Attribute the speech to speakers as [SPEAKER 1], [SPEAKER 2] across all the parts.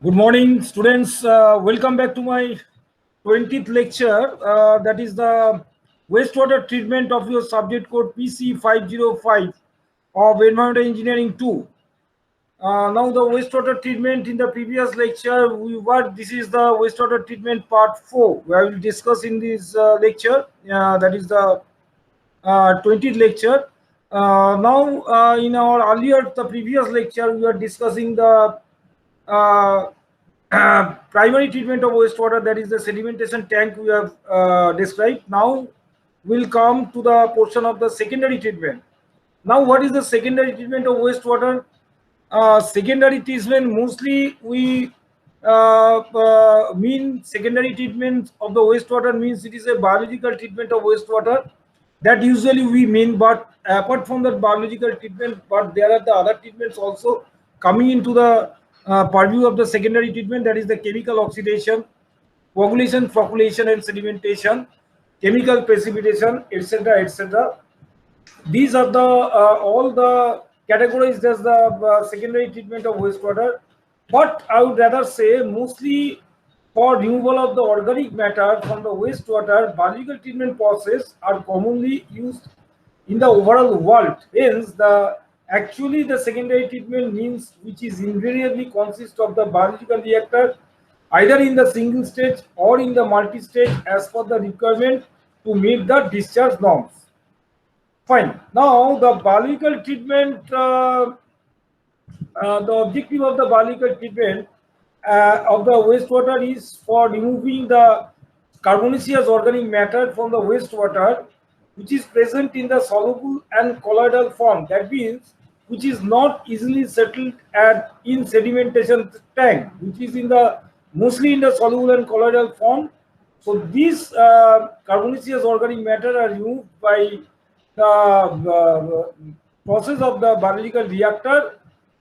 [SPEAKER 1] Good morning, students. Welcome back to my 20th lecture. That is the wastewater treatment of your subject code PC 505 of Environmental Engineering 2. Now the wastewater treatment in the previous lecture, this is the wastewater treatment part 4, where I will discuss in this lecture. That is the 20th lecture. Now, in our the previous lecture, we were discussing the uh, primary treatment of wastewater, that is the sedimentation tank we have described. Now we'll come to the portion of the secondary treatment. Now, what is the secondary treatment of wastewater? Secondary treatment, mostly we mean secondary treatment of the wastewater means it is a biological treatment of wastewater. That usually we mean, but apart from that biological treatment, but there are the other treatments also coming into the purview of the secondary treatment, that is the chemical oxidation, coagulation, flocculation, and sedimentation, chemical precipitation, etc., etc. These are the all the categories as the secondary treatment of wastewater. But I would rather say mostly for removal of the organic matter from the wastewater, biological treatment process are commonly used in the overall world. Hence, the actually the secondary treatment means which is invariably consists of the biological reactor either in the single stage or in the multi stage as per the requirement to meet the discharge norms. Fine. Now, the biological treatment, the objective of the biological treatment of the wastewater is for removing the carbonaceous organic matter from the wastewater, which is present in the soluble and colloidal form. That means, which is not easily settled at in sedimentation tank, which is in the mostly in the soluble and colloidal form. So these carbonaceous organic matter are removed by the process of the biological reactor,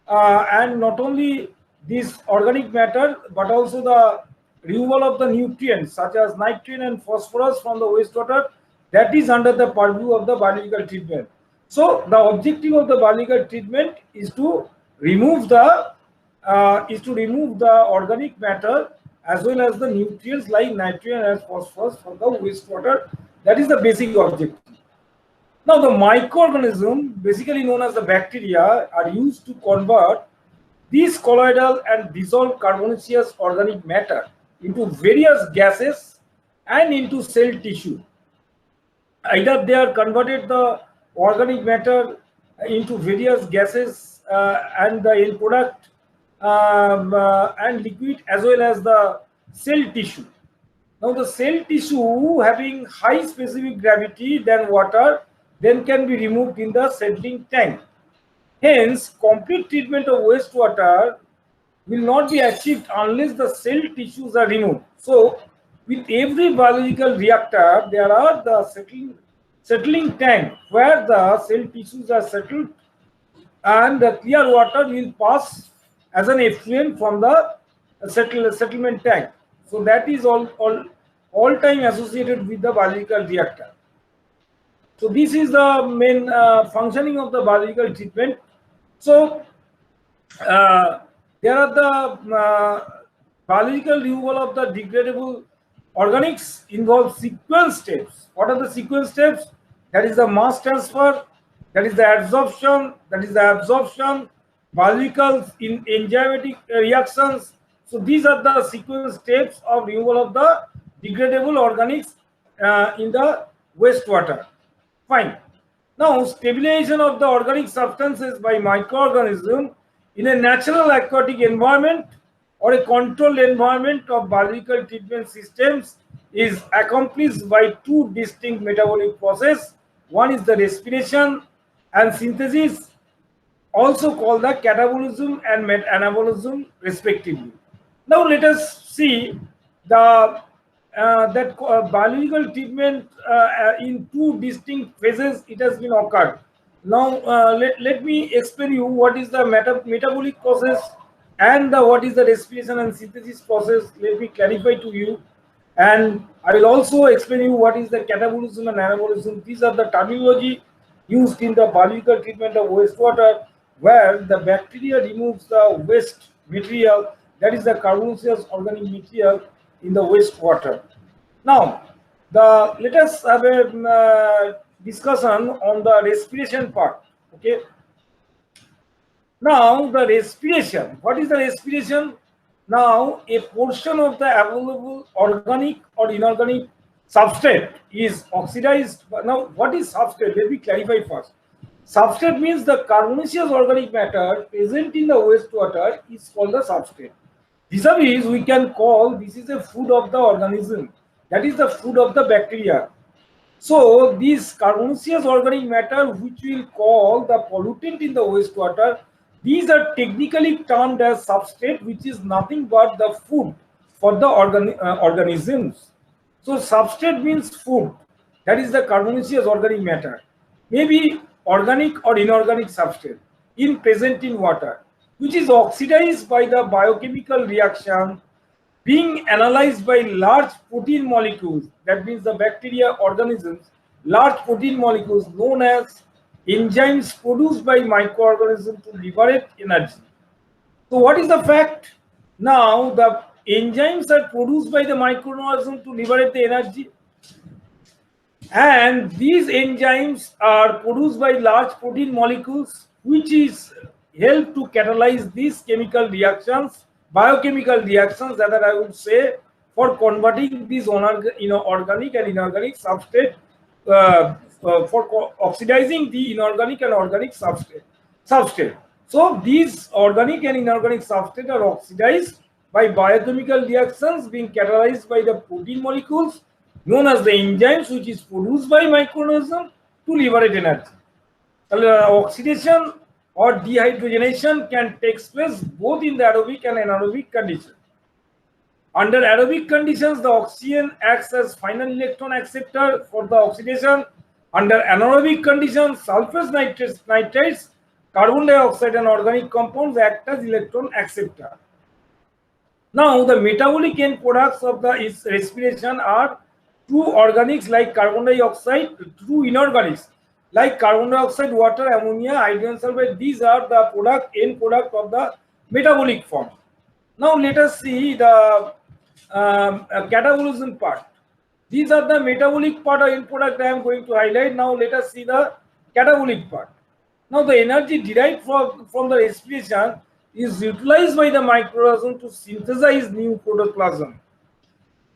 [SPEAKER 1] and not only this organic matter but also the removal of the nutrients such as nitrogen and phosphorus from the wastewater, that is under the purview of the biological treatment. So the objective of the biological treatment is to remove the organic matter as well as the nutrients like nitrogen and phosphorus from the wastewater. That is the basic objective. Now, the microorganisms, basically known as the bacteria, are used to convert these colloidal and dissolved carbonaceous organic matter into various gases and into cell tissue. Either they are converted the organic matter into various gases and the end product and liquid as well as the cell tissue. Now, the cell tissue having high specific gravity than water then can be removed in the settling tank. Hence, complete treatment of wastewater will not be achieved unless the cell tissues are removed. So, with every biological reactor, there are the settling tank where the cell tissues are settled, and the clear water will pass as an effluent from the settlement tank. So that is all time associated with the biological reactor. So this is the main functioning of the biological treatment. So there are the biological removal of the degradable organics involve sequence steps. What are the sequence steps? That is the mass transfer, that is the absorption, biological in enzymatic reactions. So these are the sequence steps of removal of the degradable organics in the wastewater. Fine. Now, stabilization of the organic substances by microorganism in a natural aquatic environment or a controlled environment of biological treatment systems is accomplished by two distinct metabolic processes. One is the respiration and synthesis, also called the catabolism and anabolism respectively. Now let us see the biological treatment in two distinct phases it has been occurred. Now let me explain you what is the metabolic process and what is the respiration and synthesis process. Let me clarify to you, and I will also explain you what is the catabolism and anabolism. These are the terminology used in the biological treatment of wastewater, where the bacteria removes the waste material that is the carbonaceous organic material in the wastewater. Now, let us have a discussion on the respiration part. Okay. Now, the respiration. What is the respiration? Now, a portion of the available organic or inorganic substrate is oxidized. Now, what is substrate? Let me clarify first. Substrate means the carbonaceous organic matter present in the wastewater is called the substrate. Vis-a-vis, we can call this is a food of the organism. That is the food of the bacteria. So, this carbonaceous organic matter, which we will call the pollutant in the wastewater, these are technically termed as substrate, which is nothing but the food for the organisms. So, substrate means food. That is the carbonaceous organic matter. Maybe organic or inorganic substrate present in water, which is oxidized by the biochemical reaction being analyzed by large protein molecules. That means the bacteria organisms, large protein molecules known as enzymes produced by microorganisms to liberate energy. So what is the fact? Now the enzymes are produced by the microorganism to liberate the energy, and these enzymes are produced by large protein molecules, which is help to catalyze these chemical reactions, biochemical reactions that I would say, for converting these organic and inorganic substrate, for oxidizing the inorganic and organic substrate. So these organic and inorganic substrate are oxidized by biochemical reactions being catalyzed by the protein molecules known as the enzymes, which is produced by microorganisms to liberate energy. Oxidation or dehydrogenation can take place both in the aerobic and anaerobic conditions. Under aerobic conditions, the oxygen acts as final electron acceptor for the oxidation. Under anaerobic conditions, sulfur nitrates, carbon dioxide and organic compounds act as electron acceptor. Now, the metabolic end products of the respiration are true organics like carbon dioxide, true inorganics like carbon dioxide, water, ammonia, hydrogen sulfide. These are the end product of the metabolic form. Now let us see the catabolism part. These are the metabolic part or end product I am going to highlight. Now let us see the catabolic part. Now the energy derived from the respiration is utilized by the microorganism to synthesize new protoplasm.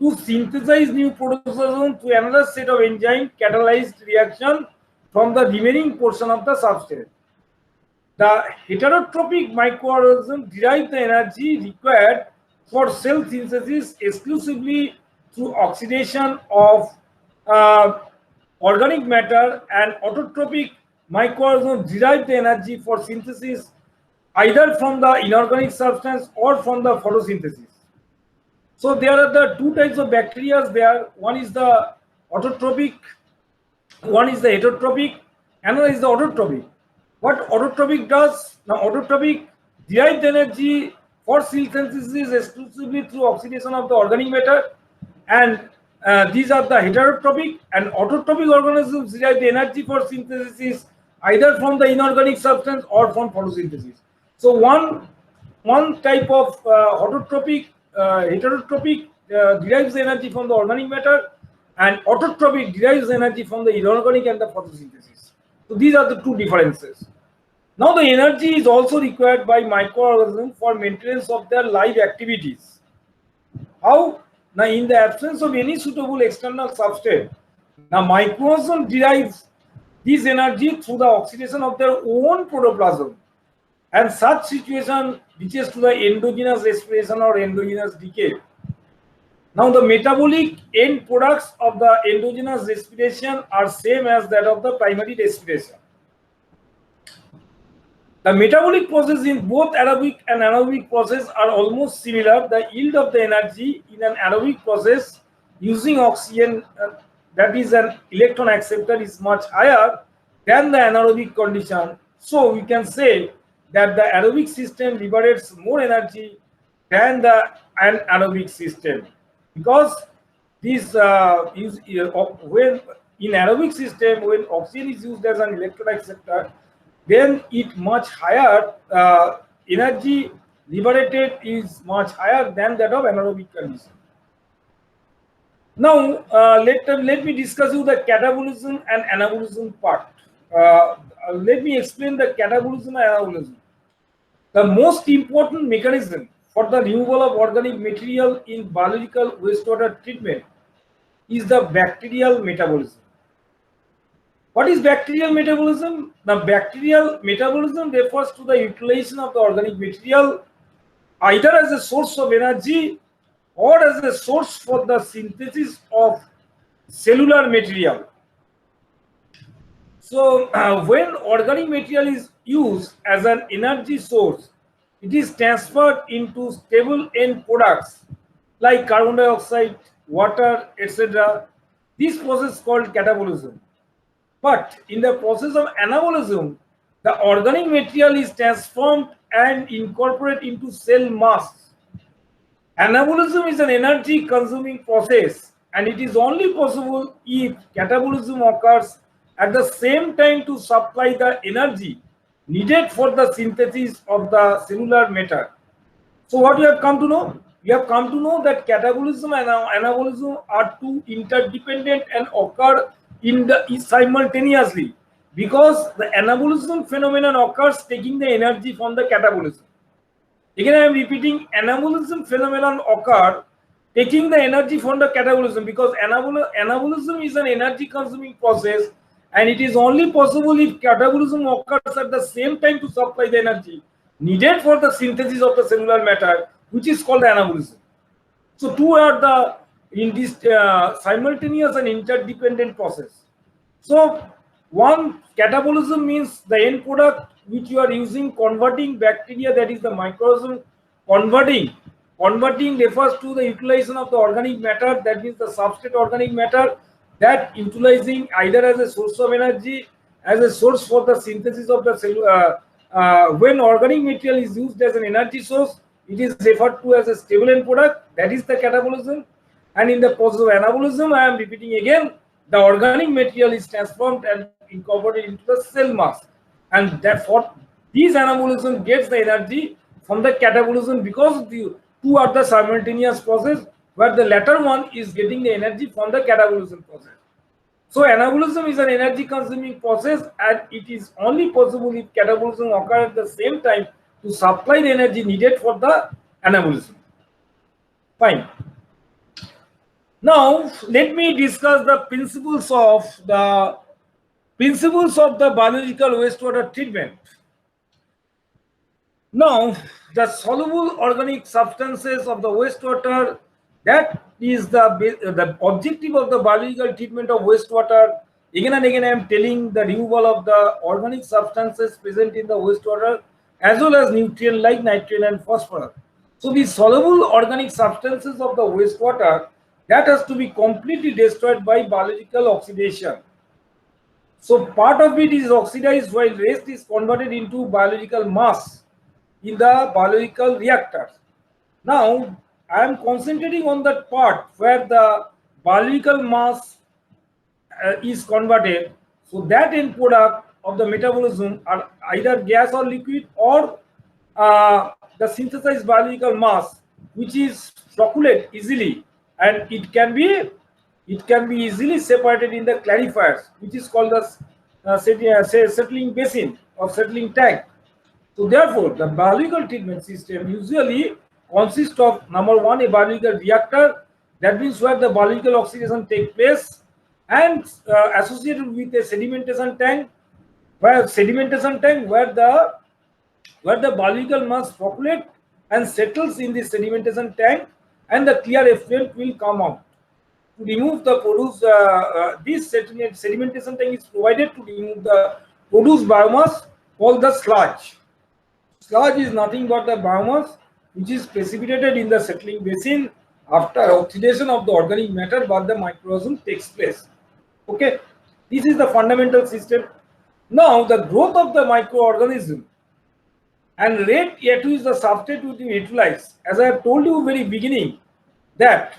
[SPEAKER 1] To synthesize new protoplasm to another set of enzyme catalyzed reaction from the remaining portion of the substrate. The heterotrophic microorganism derive the energy required for cell synthesis exclusively through oxidation of organic matter, and autotrophic microorganisms derive the energy for synthesis either from the inorganic substance or from the photosynthesis. So there are the two types of bacteria there. One is the autotrophic, one is the heterotrophic, another is the autotrophic. What autotrophic does? Now autotrophic derive the energy for cell synthesis exclusively through oxidation of the organic matter, and these are the heterotrophic, and autotrophic organisms derive the energy for synthesis either from the inorganic substance or from photosynthesis. So one type of heterotrophic derives the energy from the organic matter, and autotrophic derives the energy from the inorganic and the photosynthesis. So these are the two differences. Now the energy is also required by microorganisms for maintenance of their life activities. How? Now in the absence of any suitable external substrate, now microorganisms derive this energy through the oxidation of their own protoplasm, and such situation reaches to the endogenous respiration or endogenous decay. Now the metabolic end products of the endogenous respiration are same as that of the primary respiration. The metabolic process in both aerobic and anaerobic process are almost similar. The yield of the energy in an aerobic process using oxygen, that is an electron acceptor, is much higher than the anaerobic condition. So we can say that the aerobic system liberates more energy than the anaerobic system, because this when in aerobic system, when oxygen is used as an electron acceptor, then it much higher energy liberated is much higher than that of anaerobic condition. Now, let me discuss you the catabolism and anabolism part. Let me explain the catabolism and anabolism. The most important mechanism for the removal of organic material in biological wastewater treatment is the bacterial metabolism. What is bacterial metabolism? The bacterial metabolism refers to the utilization of the organic material either as a source of energy or as a source for the synthesis of cellular material. So, when organic material is used as an energy source, it is transferred into stable end products like carbon dioxide, water, etc. This process is called catabolism. But in the process of anabolism, the organic material is transformed and incorporated into cell mass. Anabolism is an energy consuming process and it is only possible if catabolism occurs at the same time to supply the energy needed for the synthesis of the cellular matter. So what we have come to know? We have come to know that catabolism and anabolism are two interdependent and occur simultaneously because the anabolism phenomenon occurs taking the energy from the catabolism. Again, I am repeating, anabolism phenomenon occur taking the energy from the catabolism because anabolism is an energy consuming process and it is only possible if catabolism occurs at the same time to supply the energy needed for the synthesis of the cellular matter, which is called anabolism. So two are the in this simultaneous and interdependent process. So one, catabolism means the end product which you are using converting bacteria, that is the microorganism. Converting refers to the utilization of the organic matter, that means the substrate organic matter, that utilizing either as a source of energy, as a source for the synthesis of the cell. When organic material is used as an energy source, it is referred to as a stable end product, that is the catabolism. And in the process of anabolism, I am repeating again, the organic material is transformed and incorporated into the cell mass, and therefore this anabolism gets the energy from the catabolism because the two are the simultaneous process where the latter one is getting the energy from the catabolism process. So anabolism is an energy consuming process and it is only possible if catabolism occurs at the same time to supply the energy needed for the anabolism. Fine. Now let me discuss the principles of the biological wastewater treatment. Now, the soluble organic substances of the wastewater, that is the objective of the biological treatment of wastewater. Again and again I am telling the removal of the organic substances present in the wastewater as well as nutrients like nitrogen and phosphorus. So the soluble organic substances of the wastewater, that has to be completely destroyed by biological oxidation. So part of it is oxidized while rest is converted into biological mass in the biological reactors. Now I am concentrating on that part where the biological mass is converted. So that end product of the metabolism are either gas or liquid or the synthesized biological mass, which is flocculate easily, and it can be easily separated in the clarifiers, which is called the settling basin or settling tank. So therefore, the biological treatment system usually consists of number one, a biological reactor, that means where the biological oxidation takes place, and associated with a sedimentation tank, where the biological mass flocculate and settles in the sedimentation tank, and the clear effluent will come out. To remove the produced, this sedimentation tank is provided to remove the produced biomass called the sludge. Sludge is nothing but the biomass which is precipitated in the settling basin after oxidation of the organic matter by the microorganism takes place. Okay, this is the fundamental system. Now the growth of the microorganism and rate at which the substrate will be utilized, as I have told you very beginning, that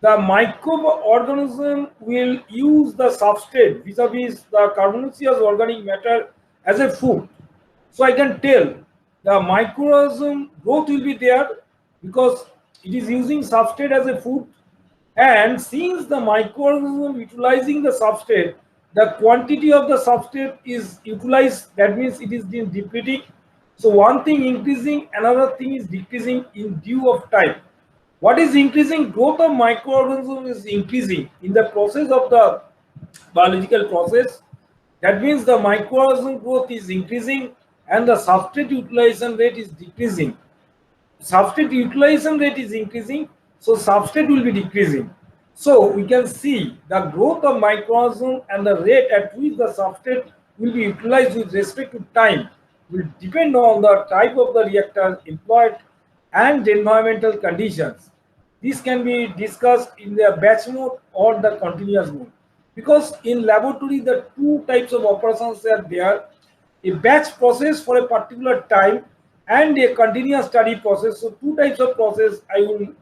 [SPEAKER 1] the microorganism will use the substrate vis-a-vis the carbonaceous organic matter as a food. So I can tell the microorganism growth will be there because it is using substrate as a food. And since the microorganism utilizing the substrate, the quantity of the substrate is utilized, that means it is being depleting. So one thing increasing, another thing is decreasing in due of time. What is increasing? Growth of microorganism is increasing in the process of the biological process. That means the microorganism growth is increasing and the substrate utilization rate is decreasing. Substrate utilization rate is increasing, so substrate will be decreasing. So we can see the growth of microorganism and the rate at which the substrate will be utilized with respect to time will depend on the type of the reactor employed and the environmental conditions. This can be discussed in the batch mode or the continuous mode. Because in laboratory, the two types of operations are there: a batch process for a particular time and a continuous study process. So two types of process I will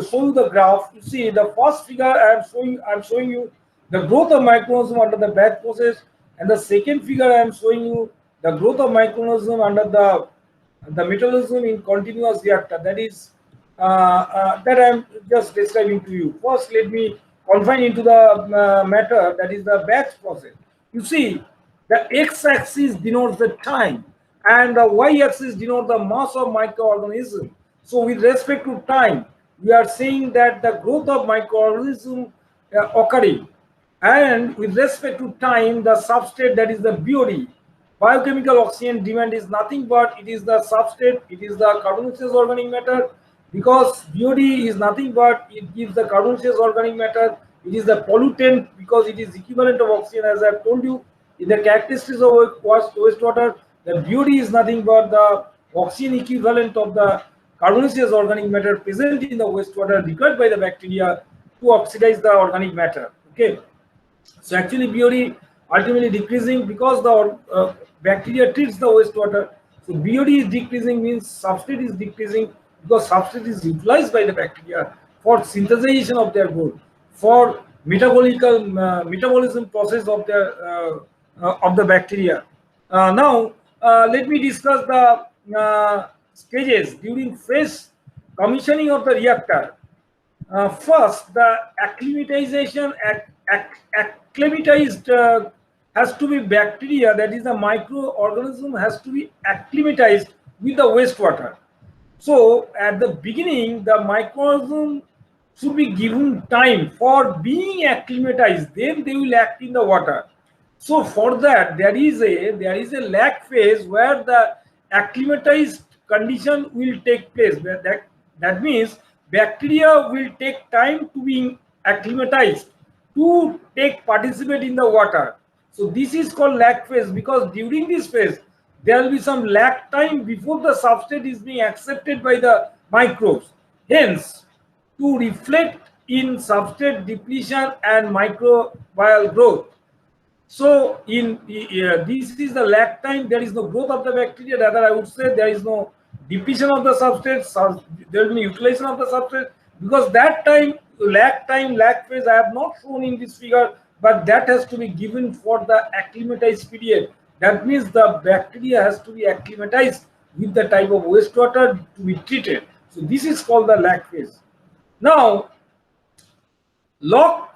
[SPEAKER 1] show you the graph. You see the first figure I'm showing you the growth of microorganism under the batch process, and the second figure I am showing you the growth of microorganism under the metabolism in continuous reactor. That is that I am just describing to you. First, let me confine into the matter, that is the batch process. You see, the x-axis denotes the time and the y-axis denotes the mass of microorganism. So with respect to time, we are saying that the growth of microorganism occurring, and with respect to time, the substrate, that is the BOD, biochemical oxygen demand, is nothing but it is the substrate, it is the carbonaceous organic matter, because BOD is nothing but it gives the carbonaceous organic matter. It is the pollutant because it is equivalent of oxygen, as I have told you. In the characteristics of wastewater, the BOD is nothing but the oxygen equivalent of the carbonaceous organic matter present in the wastewater required by the bacteria to oxidize the organic matter. Okay. So actually BOD ultimately decreasing because the bacteria treats the wastewater. So BOD is decreasing means substrate is decreasing because substrate is utilized by the bacteria for synthesization of their good, for metabolism process of the bacteria. Now let me discuss the stages during phase commissioning of the reactor. First, the acclimatization acclimatized has to be bacteria, that is the microorganism has to be acclimatized with the wastewater. So at the beginning, the microorganism should be given time for being acclimatized, then they will act in the water. So for that, there is a lag phase where the acclimatized condition will take place. That means bacteria will take time to be acclimatized to participate in the water. So this is called lag phase, because during this phase there will be some lag time before the substrate is being accepted by the microbes. Hence, to reflect in substrate depletion and microbial growth. So in this is the lag time. There is no growth of the bacteria. Rather, I would say there is no depletion of the substrate. There will be utilization of the substrate, because that lag phase I have not shown in this figure, but that has to be given for the acclimatized period. That means the bacteria has to be acclimatized with the type of wastewater to be treated. So this is called the lag phase. Now, log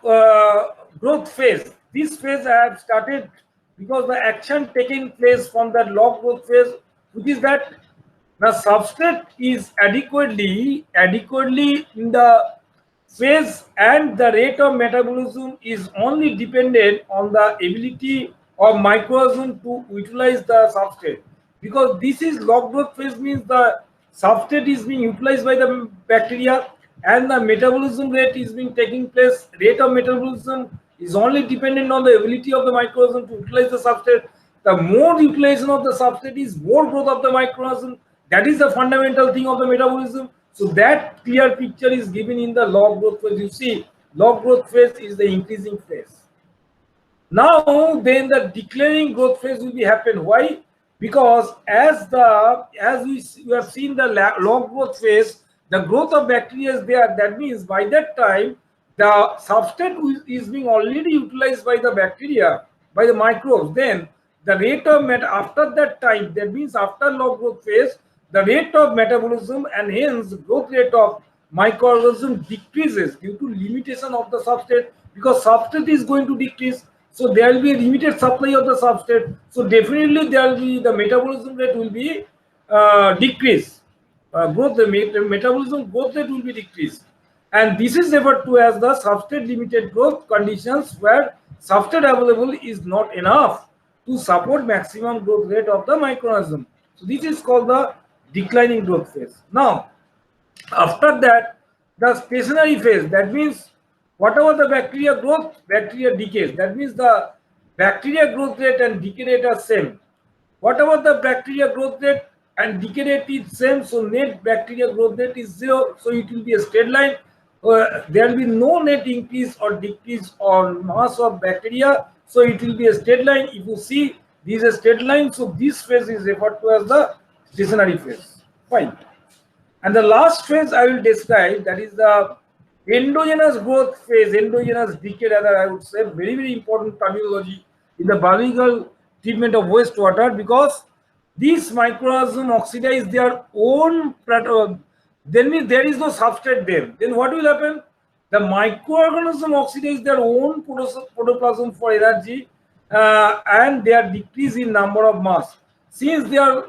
[SPEAKER 1] growth phase. This phase I have started because the action taking place from the log growth phase, which is that the substrate is adequately in the phase, and the rate of metabolism is only dependent on the ability of microorganism to utilize the substrate. Because this is log growth phase, means the substrate is being utilized by the bacteria and the metabolism rate is being taking place. Rate of metabolism is only dependent on the ability of the microorganism to utilize the substrate. The more utilization of the substrate is more growth of the microorganism. That is the fundamental thing of the metabolism. So that clear picture is given in the log growth phase. You see, log growth phase is the increasing phase. Now then the declining growth phase will be happen. Why? Because as we have seen the log growth phase, the growth of bacteria is there. That means by that time the substrate is being already utilized by the bacteria, by the microbes. Then the rate of after that time, that means after log growth phase, the rate of metabolism and hence growth rate of microorganism decreases due to limitation of the substrate, because substrate is going to decrease. So there will be a limited supply of the substrate. So definitely there will be the metabolism rate will be decrease. The metabolism growth rate will be decreased. And this is referred to as the substrate limited growth conditions, where substrate available is not enough to support maximum growth rate of the microorganism. So this is called the declining growth phase. Now, after that, the stationary phase, that means whatever the bacteria growth, bacteria decays. That means the bacteria growth rate and decay rate are same. Whatever the bacteria growth rate and decay rate is same, so net bacteria growth rate is 0, so it will be a straight line. There will be no net increase or decrease on mass of bacteria, so it will be a straight line. If you see, this is a straight line, so this phase is referred to as the stationary phase. Fine. And the last phase I will describe, that is the endogenous growth phase, endogenous decay, rather I would say, very, very important terminology in the biological treatment of wastewater, because these microorganisms oxidize their own, then there is no substrate there. Then what will happen? The microorganism oxidize their own protoplasm for energy, and they are decreased in number of mass. Since they are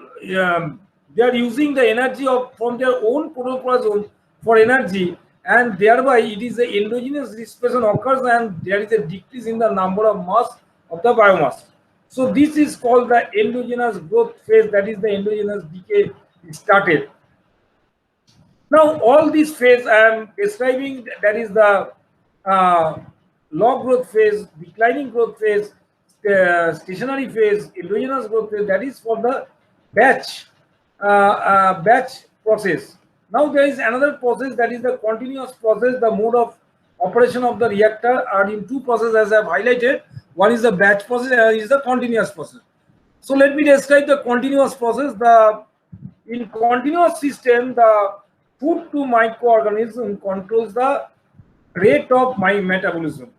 [SPEAKER 1] using the energy from their own protoplasm for energy, and thereby it is the endogenous dispersion occurs, and there is a decrease in the number of mass of the biomass. So this is called the endogenous growth phase, that is the endogenous decay started. Now all these phase I am describing, that is the log growth phase, declining growth phase, stationary phase, endogenous growth phase, that is for the batch process. Now there is another process, that is the continuous process. The mode of operation of the reactor are in two processes, as I have highlighted. One is the batch process, and another is the continuous process. So let me describe the continuous process. In continuous system, the food to microorganism controls the rate of my metabolism.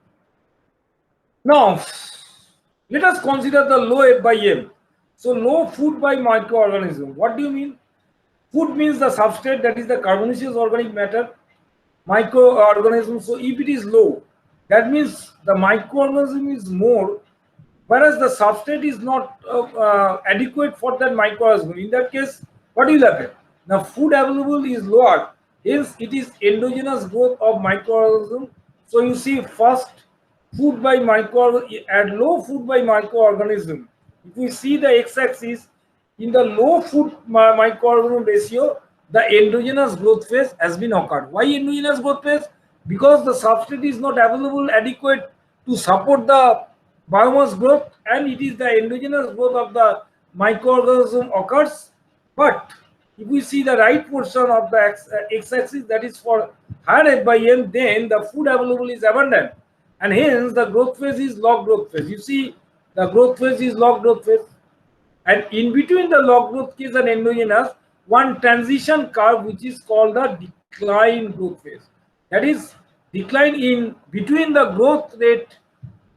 [SPEAKER 1] Now, let us consider the low F by M. So low food by microorganism. What do you mean? Food means the substrate, that is the carbonaceous organic matter, microorganism. So if it is low, that means the microorganism is more, whereas the substrate is not adequate for that microorganism. In that case, what will happen? Now food available is lower, hence it is endogenous growth of microorganism. So you see, first food by at low food by microorganism. If we see the x-axis, in the low food microorganism ratio, the endogenous growth phase has been occurred. Why endogenous growth phase? Because the substrate is not available adequate to support the biomass growth, and it is the endogenous growth of the microorganism occurs. But if we see the right portion of the x-axis, that is for higher F by M, then the food available is abundant, and hence the growth phase is log growth phase. You see, the growth phase is log growth phase, and in between the log growth phase and endogenous, one transition curve which is called the decline growth phase. That is, decline in between the growth rate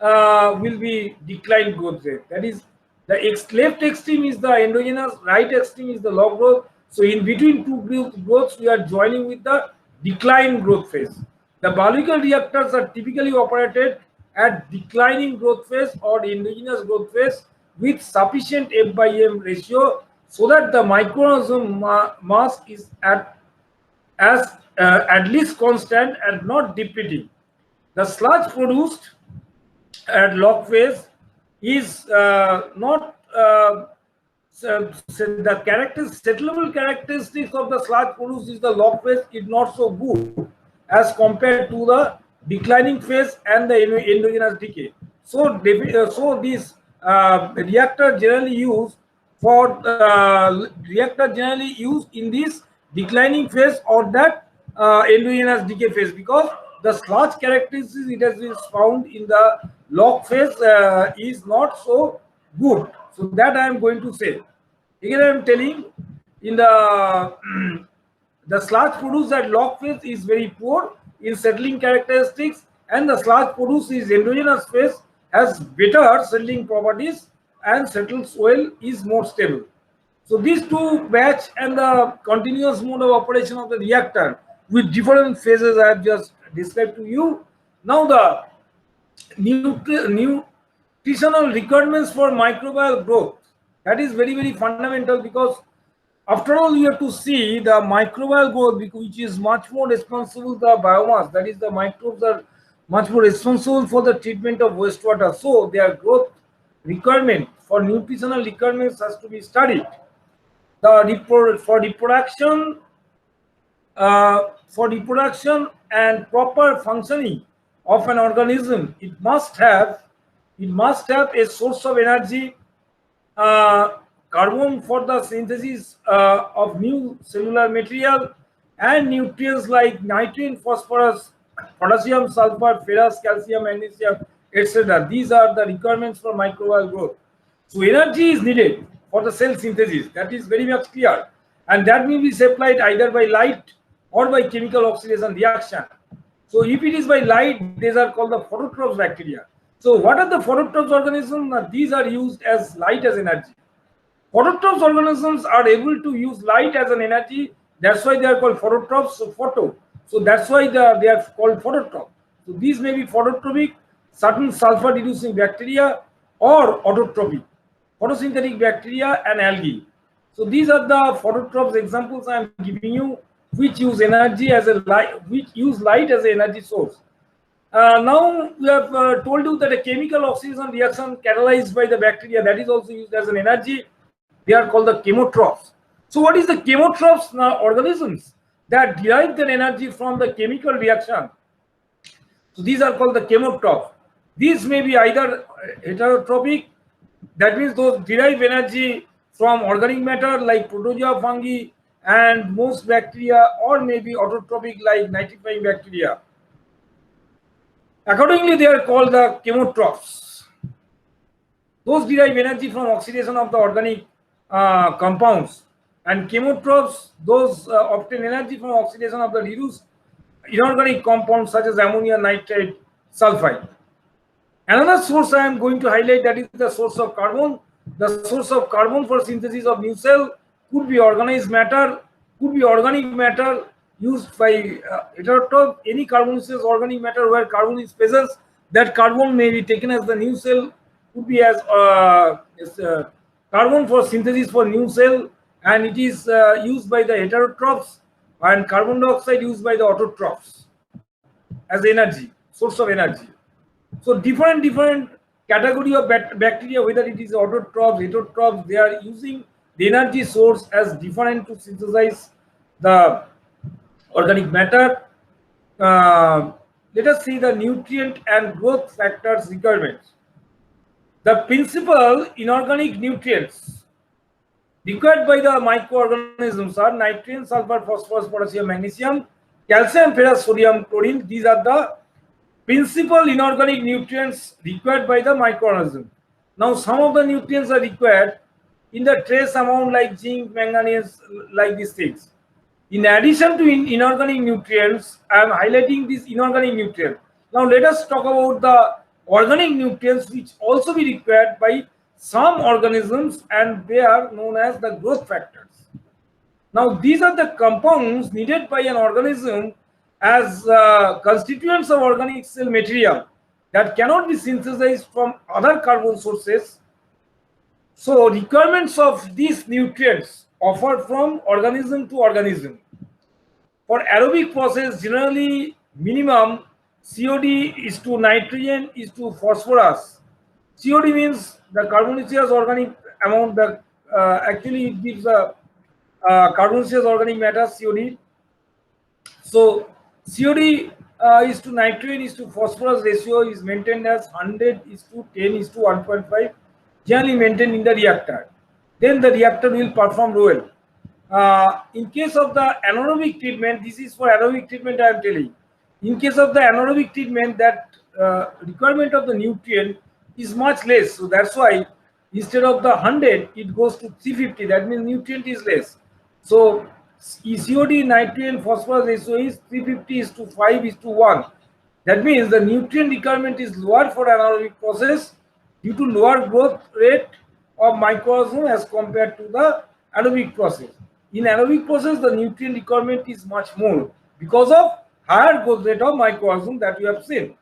[SPEAKER 1] will be decline growth rate. That is, the left extreme is the endogenous, right extreme is the log growth. So in between two growths, we are joining with the decline growth phase. The biological reactors are typically operated at declining growth phase or endogenous growth phase with sufficient F by M ratio, so that the microorganism mass is at least constant and not depleting. The sludge produced at log phase is not the settleable characteristics of the sludge produced is the log phase is not so good as compared to the declining phase and the endogenous decay. So these reactor generally used in this declining phase or that endogenous decay phase, because the sludge characteristics it has been found in the log phase is not so good. So that I am going to say. Again, I am telling, in the the sludge produced at log phase is very poor in settling characteristics, and the sludge produced in endogenous phase has better settling properties and settles well is more stable. So these two batch and the continuous mode of operation of the reactor with different phases I have just described to you. Now the nutritional requirements for microbial growth, that is very fundamental, because after all you have to see the microbial growth, which is much more responsible the biomass, that is the microbes are much more responsible for the treatment of wastewater, so their growth requirement for nutritional requirements has to be studied. For reproduction and proper functioning of an organism, it must have a source of energy, carbon for the synthesis of new cellular material, and nutrients like nitrogen, phosphorus, potassium, sulfur, ferrous, calcium, magnesium, etc. These are the requirements for microbial growth. So energy is needed for the cell synthesis. That is very much clear, and that may be supplied either by light or by chemical oxidation reaction. So if it is by light, these are called the phototrophs bacteria. So what are the phototrophs organisms? These are used as light as energy. Phototrophs organisms are able to use light as an energy. That's why they are called phototrophs. So photo. So that's why they are called phototroph. So these may be phototrophic, certain sulfur-reducing bacteria, or autotrophic, photosynthetic bacteria and algae. So these are the phototrophs examples I am giving you, which use energy as a light, which use light as an energy source. Now we have told you that a chemical oxidation reaction catalyzed by the bacteria, that is also used as an energy. They are called the chemotrophs. So what is the chemotrophs? Now organisms that derive their energy from the chemical reaction. So these are called the chemotrophs. These may be either heterotrophic, that means those derive energy from organic matter like protozoa, fungi, and most bacteria, or maybe autotrophic like nitrifying bacteria. Accordingly, they are called the chemotrophs. Those derive energy from oxidation of the organic compounds, and chemotrophs, those obtain energy from oxidation of the reduced inorganic compounds such as ammonia, nitrate, sulfide. Another source I am going to highlight, that is the source of carbon. The source of carbon for synthesis of new cell could be organized matter, could be organic matter used by heterotroph, any carbonaceous organic matter where carbon is present. That carbon may be taken as the new cell, could be as carbon for synthesis for new cell, and it is used by the heterotrophs, and carbon dioxide used by the autotrophs as energy, source of energy. So different category of bacteria, whether it is autotrophs, heterotrophs, they are using the energy source as different to synthesize the organic matter. Let us see the nutrient and growth factors requirements. The principal inorganic nutrients required by the microorganisms are nitrogen, sulfur, phosphorus, potassium, magnesium, calcium, ferrous, sodium, chlorine. These are the principal inorganic nutrients required by the microorganism. Now, some of the nutrients are required in the trace amount like zinc, manganese, like these things. In addition to inorganic nutrients, I am highlighting these inorganic nutrients. Now, let us talk about the organic nutrients which also be required by some organisms, and they are known as the growth factors. Now, these are the compounds needed by an organism as constituents of organic cell material that cannot be synthesized from other carbon sources. So requirements of these nutrients offer from organism to organism. For aerobic process, generally minimum COD is to nitrogen is to phosphorus. COD means the carbonaceous organic amount, that actually it gives a carbonaceous organic matter, COD. So COD is to nitrogen is to phosphorus ratio is maintained as 100 is to 10 is to 1.5, generally maintained in the reactor. Then the reactor will perform well. In case of the anaerobic treatment, this is for aerobic treatment I am telling. In case of the anaerobic treatment, that requirement of the nutrient is much less. So that's why instead of the 100, it goes to 350. That means nutrient is less. So COD nitrogen phosphorus ratio is 350 is to 5 is to 1. That means the nutrient requirement is lower for anaerobic process due to lower growth rate of microorganism as compared to the anaerobic process. In anaerobic process, the nutrient requirement is much more because of higher growth rate of microorganism that we have seen.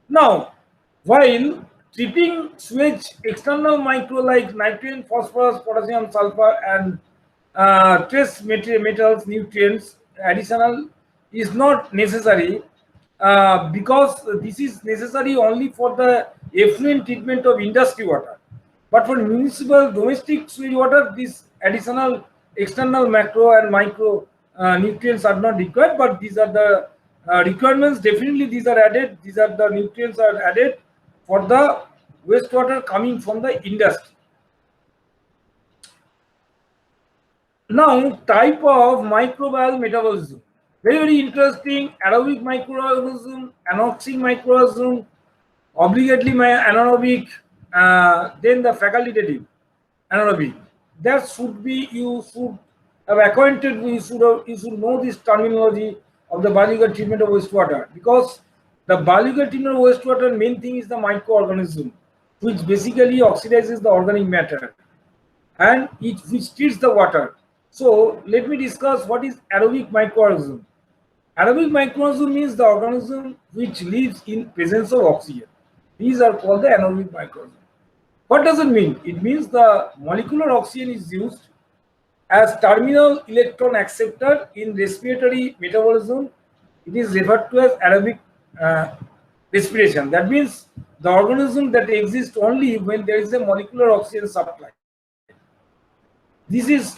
[SPEAKER 1] Now, while treating sewage external micro like nitrogen, phosphorus, potassium, sulfur, and trace metals, nutrients, additional is not necessary because this is necessary only for the effluent treatment of industry water. But for municipal domestic sewage water, this additional external macro and micro nutrients are not required, but these are the requirements. Definitely these are added, these are the nutrients are added for the wastewater coming from the industry. Now, type of microbial metabolism. Very, very interesting. Aerobic microorganism, anoxic microorganism, obligately anaerobic, then the facultative anaerobic. That should be, you should have acquainted, you should know this terminology of the biological treatment of wastewater, because the biological treatment of wastewater main thing is the microorganism, which basically oxidizes the organic matter and which treats the water. So let me discuss what is aerobic microorganism. Aerobic microorganism means the organism which lives in presence of oxygen. These are called the anaerobic microorganism. What does it mean? It means the molecular oxygen is used as terminal electron acceptor in respiratory metabolism. It is referred to as aerobic respiration. That means the organism that exists only when there is a molecular oxygen supply. This is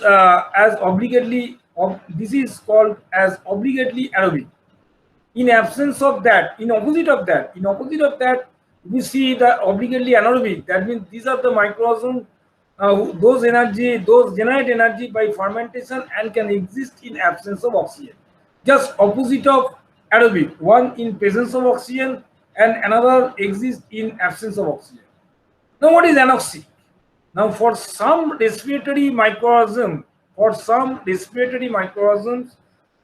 [SPEAKER 1] this is called as obligately aerobic. In absence of that, in opposite of that, we see the obligately anaerobic. That means these are the microorganisms, those generate energy by fermentation and can exist in absence of oxygen. Just opposite of aerobic, one in presence of oxygen and another exists in absence of oxygen. Now, what is anoxic? Now, for some respiratory microorganisms,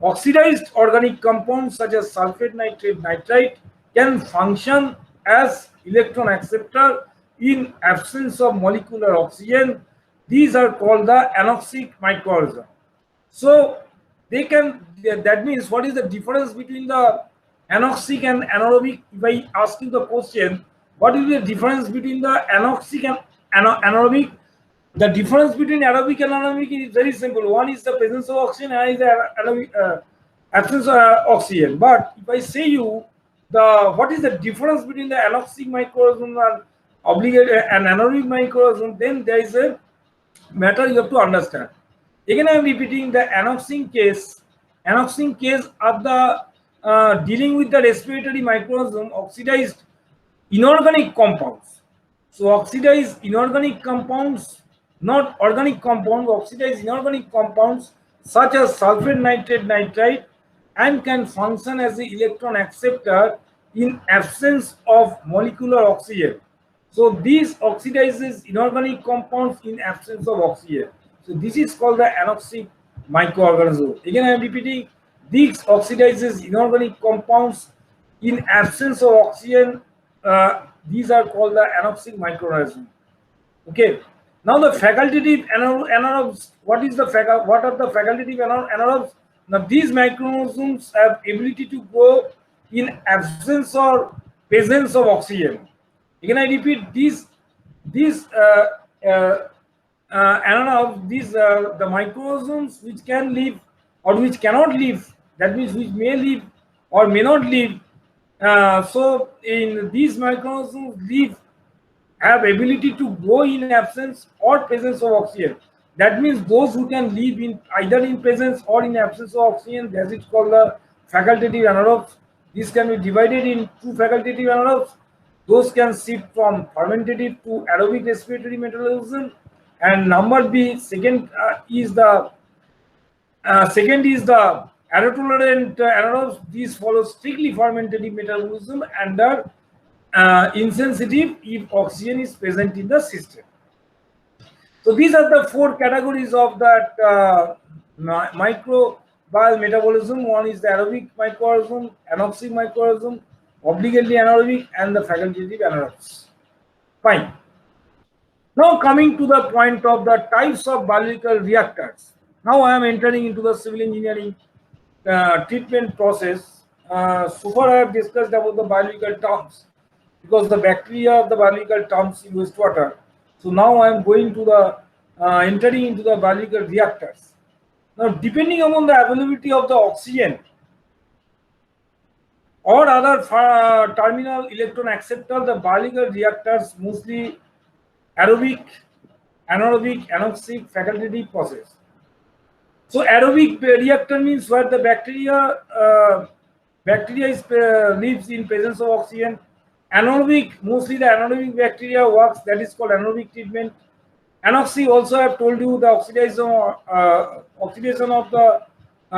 [SPEAKER 1] oxidized organic compounds such as sulfate, nitrate, nitrite can function as electron acceptor in absence of molecular oxygen. These are called the anoxic microorganisms. So they can, that means what is the difference between the anoxic and anaerobic? If I ask you the question, what is the difference between the anoxic and anaerobic? The difference between aerobic and anaerobic is very simple. One is the presence of oxygen, and is the absence of oxygen. But if I say you what is the difference between the anoxic microorganism and anaerobic microorganism, then there is a matter you have to understand. Again, I am repeating the anoxic case. Anoxic case are the dealing with the respiratory microorganism oxidized inorganic compounds. So oxidized inorganic compounds, not organic compounds, oxidized inorganic compounds such as sulfate, nitrate, nitrite, and can function as the electron acceptor in absence of molecular oxygen. So these oxidizes inorganic compounds in absence of oxygen. So this is called the anoxic microorganism. Again, I am repeating, these oxidizes inorganic compounds in absence of oxygen. These are called the anoxic microorganism. Okay. Now the facultative anaerobes. What are the facultative anaerobes? Now these microorganisms have ability to grow in absence or presence of oxygen. Again, I repeat, these anaerobes, the microorganisms which can live or which cannot live. That means which may live or may not live. So in these microorganisms have ability to grow in absence or presence of oxygen. That means those who can live in either in presence or in absence of oxygen, that is called the facultative anaerobes. This can be divided in two facultative anaerobes. Those can shift from fermentative to aerobic respiratory metabolism. And number B, second is the aerotolerant anaerobes. These follow strictly fermentative metabolism and are insensitive if oxygen is present in the system. So these are the four categories of that microbial metabolism. One is the aerobic microorganism, anoxic microorganism, obligately anaerobic, and the facultative anaerobes. Fine. Now coming to the point of the types of biological reactors. Now I am entering into the civil engineering treatment process. So far I have discussed about the biological terms because the bacteria of the biological terms in wastewater. So now I am going to the entering into the biological reactors. Now depending upon the availability of the oxygen or other terminal electron acceptor, the biological reactors mostly aerobic, anaerobic, anoxic, facultative process. So aerobic reactor means where the bacteria lives in presence of oxygen. Anaerobic, mostly the anaerobic bacteria works, that is called anaerobic treatment. Anoxic, also I have told you the oxidation of the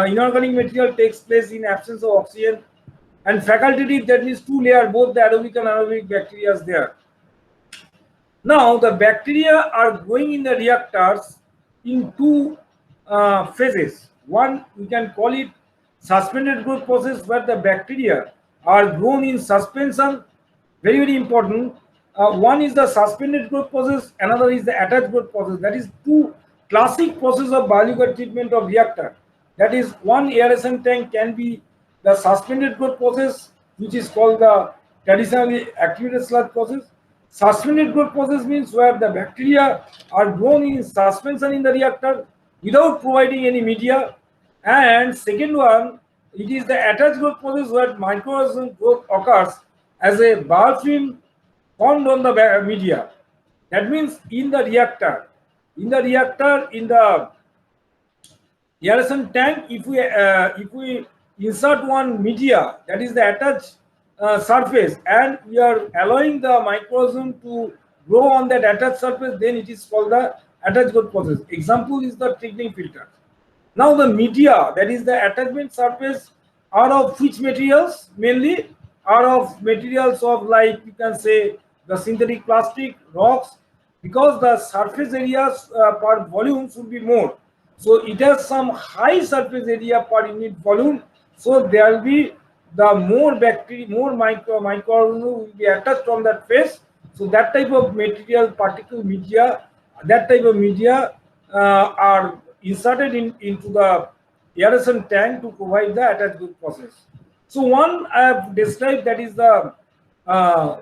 [SPEAKER 1] inorganic material takes place in absence of oxygen. And facultative, that means two layer, both the aerobic and anaerobic bacteria is there. Now the bacteria are growing in the reactors in two phases. One, we can call it suspended growth process, where the bacteria are grown in suspension. Very, very important. One is the suspended growth process, another is the attached growth process. That is two classic process of biological treatment of reactor. That is, one aeration tank can be the suspended growth process, which is called the traditionally activated sludge process. Suspended growth process means where the bacteria are grown in suspension in the reactor without providing any media. And second one, it is the attached growth process where microorganism growth occurs as a biofilm formed on the media. That means in the reactor, in the aeration tank, if we insert one media, that is the attached surface, and we are allowing the microorganism to grow on that attached surface, then it is called the attached growth process. Example is the trickling filter. Now the media, that is the attachment surface, are of which materials? Mainly are of materials of, like you can say, the synthetic plastic, rocks, because the surface areas per volume should be more. So it has some high surface area per unit volume. So there will be the more bacteria, more microorganisms will be attached on that face. So that type of material, particle media, that type of media are inserted into the aeration tank to provide the attached growth process. So one I have described, that is the uh,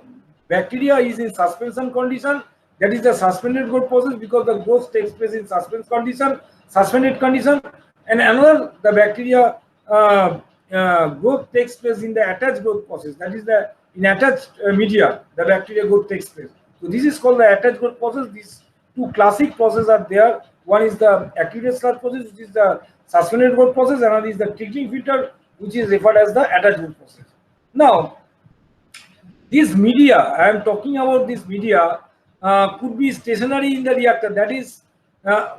[SPEAKER 1] bacteria is in suspension condition. That is the suspended growth process, because the growth takes place in suspended condition. And another, the bacteria growth takes place in the attached growth process. That is the in attached media, the bacteria growth takes place. So this is called the attached growth process. These two classic processes are there. One is the activated sludge process, which is the suspended growth process. Another is the trickling filter, which is referred as the attached growth process. Now, this media, I am talking about this media, could be stationary in the reactor. That is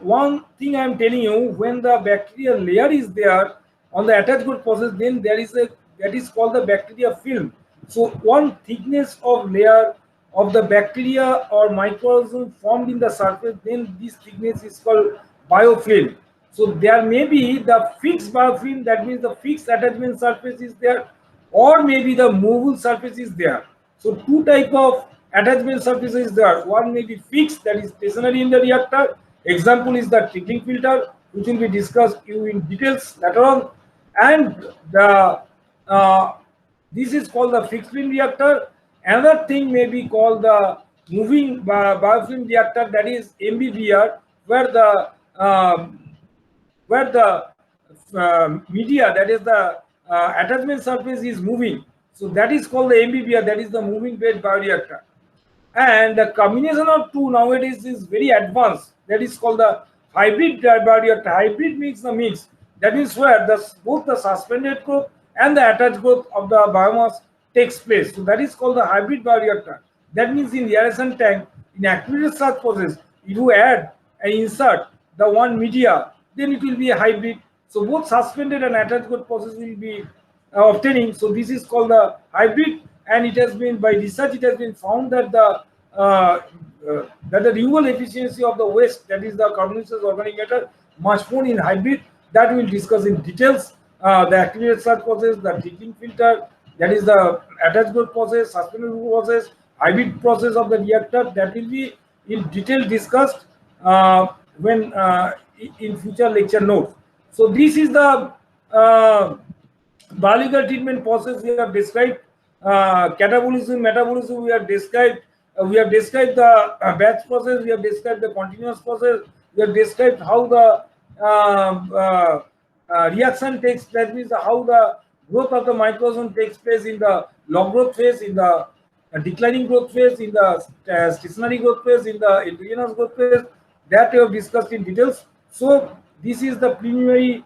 [SPEAKER 1] one thing I am telling you. When the bacterial layer is there on the attached growth process, then there is a, that is called the bacteria film. So one thickness of layer of the bacteria or microorganism formed in the surface, then this thickness is called biofilm. So there may be the fixed biofilm, that means the fixed attachment surface is there, or maybe the movable surface is there. So two type of attachment surfaces there. One may be fixed, that is stationary in the reactor. Example is the trickling filter, which will be discussed in details later on. And the this is called the fixed film reactor. Another thing may be called the moving biofilm reactor, that is MBBR, where the media, that is the attachment surface, is moving. So that is called the MBBR, that is the moving bed bioreactor. And the combination of two nowadays is very advanced. That is called the hybrid bioreactor. Hybrid means the mix. That is where both the suspended growth and the attached growth of the biomass takes place. So that is called the hybrid bioreactor. That means in the aeration tank, in activated sludge process, if you add and insert the one media, then it will be a hybrid. So both suspended and attached growth process will be obtaining. So this is called the hybrid, and it has been, by research, it has been found that the removal efficiency of the waste, that is the carbonaceous organic matter, much more in hybrid. That we'll discuss in details. The activated sludge process, the trickling filter, that is the attached growth process, suspended growth process, hybrid process of the reactor, that will be in detail discussed when in future lecture notes. So this is the biological treatment process we have described. Catabolism, metabolism we have described. We have described the batch process. We have described the continuous process. We have described how the reaction takes place, means how the growth of the microorganism takes place in the log growth phase, in the declining growth phase, in the stationary growth phase, in the endogenous growth phase. That we have discussed in details. So this is the preliminary.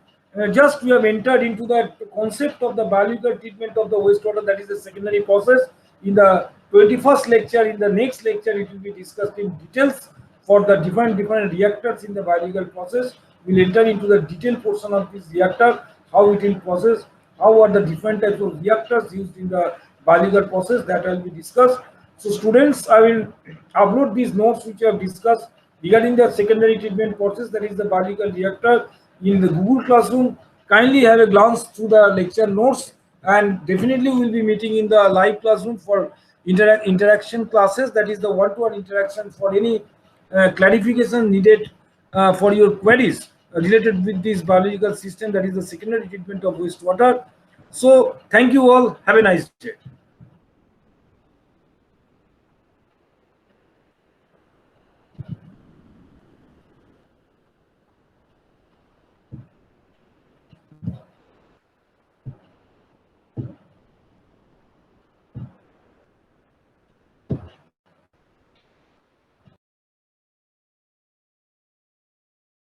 [SPEAKER 1] Just we have entered into the concept of the biological treatment of the wastewater, that is the secondary process. In the 21st lecture, in the next lecture, it will be discussed in details for the different reactors in the biological process. We'll enter into the detailed portion of this reactor, how it will process, how are the different types of reactors used in the biological process, that will be discussed. So students, I will upload these notes which I have discussed regarding the secondary treatment process, that is the biological reactor, in the Google Classroom. Kindly have a glance through the lecture notes, and definitely we will be meeting in the live classroom for interaction classes, that is the one-to-one interaction for any clarification needed for your queries related with this biological system, that is the secondary treatment of wastewater. So thank you all. Have a nice day.